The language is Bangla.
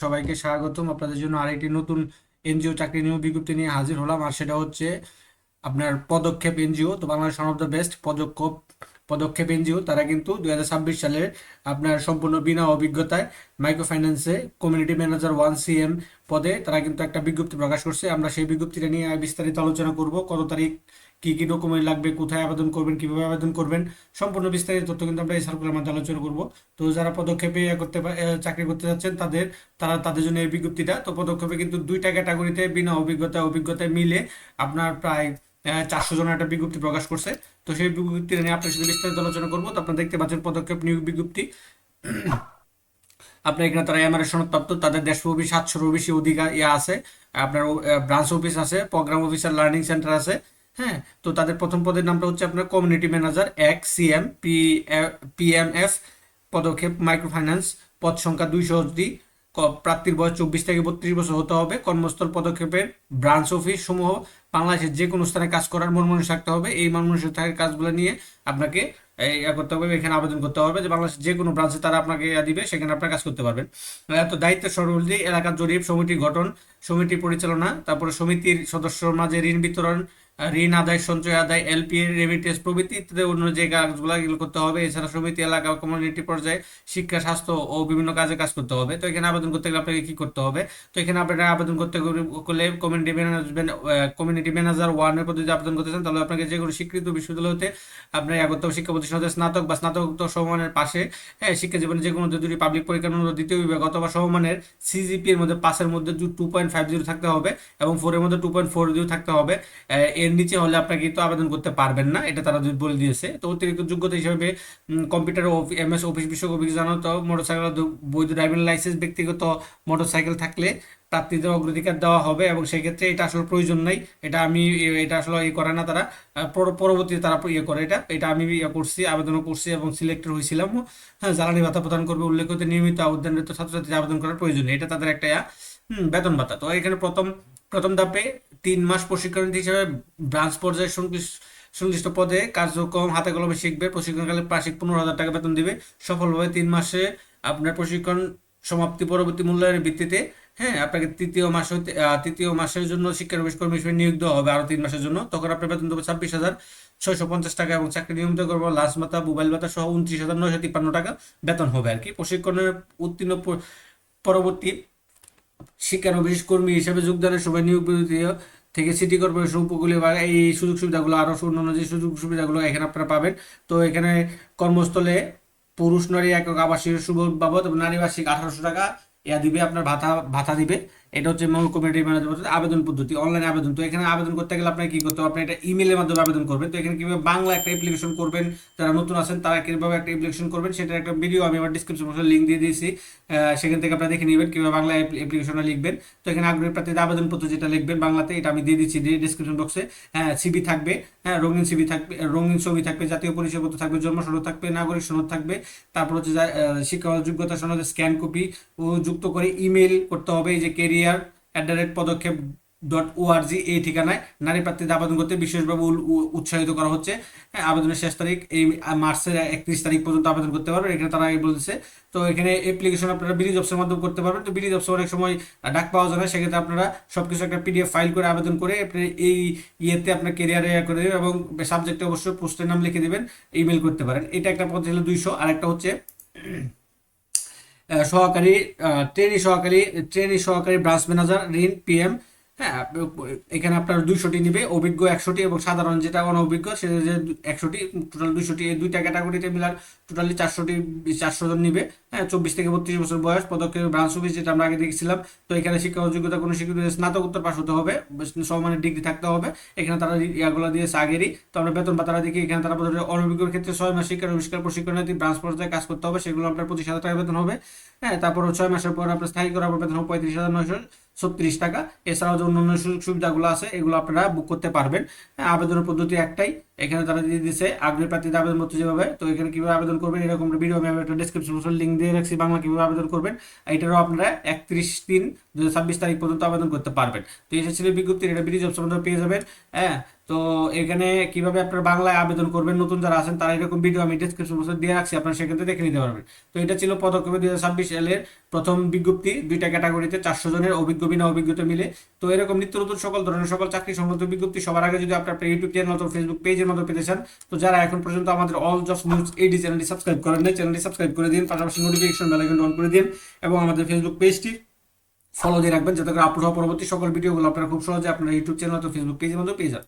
সবাইকে স্বাগতম। আপনাদের জন্য আরেকটি নতুন এনজিও চাকরি নিয়োগ বিজ্ঞপ্তি নিয়ে হাজির হলাম, আর সেটা হচ্ছে আপনার পদক্ষেপ এনজিও। তো Bangladesh one of the best পদক্ষেপ এনজিও তারা কিন্তু 2026 সালের আপনার সম্পূর্ণ বিনা অভিজ্ঞতায় মাইক্রো ফাইন্যান্সে কমিউনিটি ম্যানেজার 1 CM পদে তারা কিন্তু একটা বিজ্ঞপ্তি প্রকাশ করছে। আমরা সেই বিজ্ঞপ্তিটা নিয়ে বিস্তারিত আলোচনা করব। কত তারিখ, কি কি ডকুমেন্ট লাগবে, কোথায় আবেদন করবেন, কিভাবে আবেদন করবেন, সম্পূর্ণ বিস্তারিত তথ্য কিন্তু আমরা এই সার্কুলার মধ্যে আলোচনা করব। তো যারা পদক্ষেপে চাকরি করতে যাচ্ছেন তাদের জন্য এই বিজ্ঞপ্তিটা। তো পদক্ষেপে কিন্তু দুইটা ক্যাটাগরিতে বিনা অভিজ্ঞতায় মিলে আপনার প্রায় 400 জনের একটা বিজ্ঞপ্তি প্রকাশ করছে। তো সেই বিজ্ঞপ্তিটা নিয়ে আপনার সাথে বিস্তারিত আলোচনা করবো। তো আপনারা দেখতে পাচ্ছেন পদক্ষেপ নিয়োগ বিজ্ঞপ্তি। আপনার এখানে তারা এমআরএস সনদপ্রাপ্ত, তাদের দেশব্যাপী 700-র বেশি অধিকার আছে। আপনার ব্রাঞ্চ অফিস আছে, প্রোগ্রাম অফিসার, লার্নিং সেন্টার আছে। হ্যাঁ, তো তাদের প্রথম পদের নামটা হচ্ছে আপনার কমিউনিটি ম্যানেজার 1 CM PMF পদক্ষেপ মাইক্রো ফাইন্যান্স। পদ সংখ্যা 200টি। প্রার্থীর বয়স 24 থেকে 32 বছর হতে হবে। কর্মস্থল পদক্ষেপের ব্রাঞ্চ অফিস সমূহ বাংলাদেশের যে কোনো স্থানে কাজ করার মন মানুষ থাকতে হবে। এই মন মানুষ থাকার কাজগুলো নিয়ে আপনাকে করতে হবে, এখানে আবেদন করতে হবে। যে বাংলাদেশের যে কোনো ব্রাঞ্চে তারা আপনাকে দিবে, সেখানে আপনার কাজ করতে পারবেন। তো দায়িত্বের সরবরাহ, এলাকার জরিপ, সমিতি গঠন, সমিতি পরিচালনা, তারপরে সমিতির সদস্যর মাঝে ঋণ বিতরণ, ঋণ আদায়, সঞ্চয় আদায়, এলপি রেমিটেন্স প্রভৃতি ইত্যাদি অন্য যে কাজগুলো এগুলো করতে হবে। এছাড়া সমিতি, এলাকা, কমিউনিটি পর্যায়ে শিক্ষা, স্বাস্থ্য ও বিভিন্ন কাজে কাজ করতে হবে। তো এখানে আবেদন করতে গেলে আপনাকে কি করতে হবে? তো এখানে আপনারা আবেদন করতে করলে কমিউনিটি ম্যানেজার 1 এর পদ্ধতিতে আবেদন করতে চান, তাহলে আপনাকে যে কোনো স্বীকৃত বিশ্ববিদ্যালয় হতে আপনার করতে হবে। শিক্ষা প্রতিষ্ঠান হতে স্নাতক বা স্নাতকোত্তর সমমানের পাশে, হ্যাঁ, শিক্ষা জীবনে যে কোনো দুটি পাবলিক পরীক্ষার মধ্যে দ্বিতীয় বিভাগ অথবা সমমানের সিজিপি এর মধ্যে 5-এর মধ্যে 2.50 থাকতে হবে এবং 4 এর মধ্যে 2.40 থাকতে হবে। এর নিচে হলে আপনাকে কিন্তু আবেদন করতে পারবেন না, এটা তারা বলে দিয়েছে। তো অতিরিক্ত যোগ্যতা হিসেবে কম্পিউটার ও MS অফিস বিষয়ক অভিজ্ঞতা, তো মোটরসাইকেল, বৈধ ড্রাইভিং লাইসেন্স, ব্যক্তিগত মোটরসাইকেল থাকলে প্রার্থীদের অগ্রাধিকার দেওয়া হবে। এবং সেক্ষেত্রে এটা আসলে প্রয়োজন নাই, এটা আসলে করে না তারা। পরবর্তীতে তারা করে এটা এটা আমি করছি, আবেদনও করছি এবং সিলেক্টেড হয়েছিলাম। হ্যাঁ, জ্বালানি ভাতা প্রদান করবে। উল্লেখিত নিয়মিত উদ্যানরত ছাত্রছাত্রী আবেদন করার প্রয়োজন নেই, এটা তাদের একটা বেতন ভাতা। তো এখানে প্রথম প্রথম ধাপে 3 মাস প্রশিক্ষণ হিসেবে ব্রাঞ্চ পর্যায়ে সংশ্লিষ্ট পদে কার্যক্রম হাতে কলমে শিখবে। প্রশিক্ষণকালে বার্ষিক 15,000 টাকা বেতন দিবে। সফলভাবে 3 মাসে আপনার প্রশিক্ষণ সমাপ্তি পরবর্তী মূল্যায়নের ভিত্তিতে, হ্যাঁ, আপনাকে তৃতীয় মাসের জন্য শিক্ষানবিশ কর্মী হিসেবে নিয়োগ দেওয়া হবে আরো 3 মাসের জন্য। তখন আপনার বেতন দেবো 26,650 টাকা এবং চাকরি নিয়মিত করবো লাঞ্চ ভাতা, মোবাইল ভাতা সহ 29,953 টাকা বেতন হবে আর কি। প্রশিক্ষণের উত্তীর্ণ পরবর্তী শিক্ষানবিশ কর্মী হিসেবে যোগদানের সময় নিয়োগ বিরতি থেকে সিটি কর্পোরেশন উপকূলীয় বা এই সুযোগ সুবিধাগুলো আরও অন্যান্য যে সুযোগ সুবিধাগুলো এখানে আপনারা পাবেন। তো এখানে কর্মস্থলে পুরুষ নারী একক আবাসিক সুযোগ বাবদ এবং নারী বার্ষিক 1800 টাকা দিবে, আপনার ভাতা ভাতা দিবে। এটা হচ্ছে কমিউনিটি ম্যানেজমেন্ট আবেদন পদ্ধতি, অনলাইন আবেদন। তো এখানে আবেদন করতে গেলে আপনাকে কি করতে হবে? আপনি এটা ইমেলের মাধ্যমে আবেদন করবেন। তো এখানে কিভাবে বাংলা একটা অ্যাপ্লিকেশন করবেন, যারা নতুন আছেন তারা কিভাবে একটা অ্যাপ্লিকেশন করবেন, সেটার একটা ভিডিও আমি আমার ডিসক্রিপশন বক্সে লিঙ্ক দিয়ে দিয়েছি। সেখান থেকে আপনারা দেখে নেবেন কিভাবে বাংলা অ্যাপ্লিকেশনটা লিখবেন। তো এখানে আগ্রহী প্রার্থীদের আবেদনপত্র যেটা লিখবেন বাংলাতে, এটা আমি দিয়ে দিচ্ছি ডিসক্রিপশন বক্সে। হ্যাঁ, সিবি থাকবে, হ্যাঁ, রঙিন সিবি থাকবে, রঙিন ছবি থাকবে, জাতীয় পরিচয়পত্র থাকবে, জন্ম সনদ থাকবে, নাগরিক সনদ থাকবে। তারপর হচ্ছে শিক্ষা যোগ্যতা সনদের স্ক্যান কপি ও যুক্ত করে ইমেল করতে হবে এই যে career@পদক্ষেপ.org এই ঠিকানায়। নারী প্রার্থীদের আবেদন করতে বিশেষভাবে উৎসাহিত করা হচ্ছে। হ্যাঁ, আবেদনের শেষ তারিখ এই মার্চের 31 তারিখ পর্যন্ত আবেদন করতে পারবেন, এখানে তারা বলছে। তো এখানে অ্যাপ্লিকেশন আপনারা বিডি জবসের মাধ্যমে করতে পারবেন। তো বিডি জবসে অনেক সময় ডাক পাওয়া যায় না, সেক্ষেত্রে আপনারা সবকিছু একটা PDF ফাইল করে আবেদন করে আপনি এই আপনার কেরিয়ারে করে দেবেন এবং সাবজেক্টে অবশ্যই পোস্টের নাম লিখে দেবেন, ইমেল করতে পারেন। এটা একটা পদ ছিল 200। আর একটা হচ্ছে সহকারী ট্রেনি সহকারী ব্রাঞ্চ ম্যানেজার ঋণ PM। হ্যাঁ, এখানে আপনার 200টি নিবে, অভিজ্ঞ 100টি এবং সাধারণ যেটা অনভিজ্ঞ সেটা যে 100টি, টোটাল 200টি। এই দুইটা ক্যাটাগরিতে মিলার টোটালি 400 জন নিবে। হ্যাঁ, 24 থেকে 32 বছর বয়স। পদক্ষেপ ব্রাঞ্চ অফিস যেটা আমরা আগে দেখছিলাম। তো এখানে শিক্ষা যোগ্যতা কোনো শিক্ষিত স্নাতকোত্তর পাস হতে হবে, সমমানের ডিগ্রি থাকতে হবে। এখানে তারা ইয়াগুলো দিয়েছে আগেরই। তো আমরা বেতন ভাতারা দেখি, এখানে তারা অনভিজ্ঞর ক্ষেত্রে 6 মাস শিক্ষার আবিষ্কার প্রশিক্ষণে ব্রাঞ্চ পর্যায়ে কাজ করতে হবে, সেগুলো আপনার 25,000 টাকা বেতন হবে। হ্যাঁ, তারপর 6 মাসের পর আপনার স্থায়ী করার পর বেতন হবে 35,936 টাকা। এছাড়াও যে অন্যান্য সুযোগ সুবিধাগুলো আছে এগুলো আপনারা বুক করতে পারবেন। হ্যাঁ, আবেদনের পদ্ধতি একটাই, এখানে তারা দিয়ে দিচ্ছে আগ্রহী প্রার্থীদের আবেদন করতে যেভাবে। তো এখানে কিভাবে আবেদন করবেন এরকম ভিডিও আমি একটা ডিসক্রিপশন লিঙ্ক দিয়ে রাখছি, বাংলা কিভাবে আবেদন করবেন। এটারও আপনারা 31/3/2026 তারিখ পর্যন্ত আবেদন করতে পারবেন। তো এই ছিল বিজ্ঞপ্তি, এটা বিডি জবস পেয়ে যাবেন। হ্যাঁ, তো এখানে কিভাবে আপনার বাংলায় আবেদন করবেন নতুন যারা আছেন তারা এরকম ভিডিও আমি ডেসক্রিপশন বক্সে দিয়ে রাখছি, আপনারা সেক্ষেত্রে দেখে নিতে পারবেন। তো এটা ছিল পদক্ষেপে 2026 সালের প্রথম বিজ্ঞপ্তি, দুইটা ক্যাটাগরিতে 400 জনের অভিজ্ঞ বিনা অভিজ্ঞতা মিলে। তো এরকম নিত্য নতুন সকল ধরনের সকল চাকরি সংক্রান্ত বিজ্ঞপ্তি সবার আগে যদি আপনার ইউটিউব চ্যানেল অথবা ফেসবুক পেজের মতো পেতে চান, তো যারা এখন পর্যন্ত আমাদের অল জবস নিউজ এইডি চ্যানেলটি সাবস্ক্রাইব করেন নাই, চ্যানেলটি সাবস্ক্রাইব করে দিন, পাশাপাশি নোটিফিকেশন বেল আইকনটি অন করে দিন এবং আমাদের ফেসবুক পেজটি ফলো দিয়ে রাখবেন, যাতে করে আপলোড হওয়া পরবর্তী সকল ভিডিওগুলো আপনারা খুব সহজে আপনার ইউটিউব চ্যানেল অথবা ফেসবুক পেজের মধ্যে পেয়ে যান।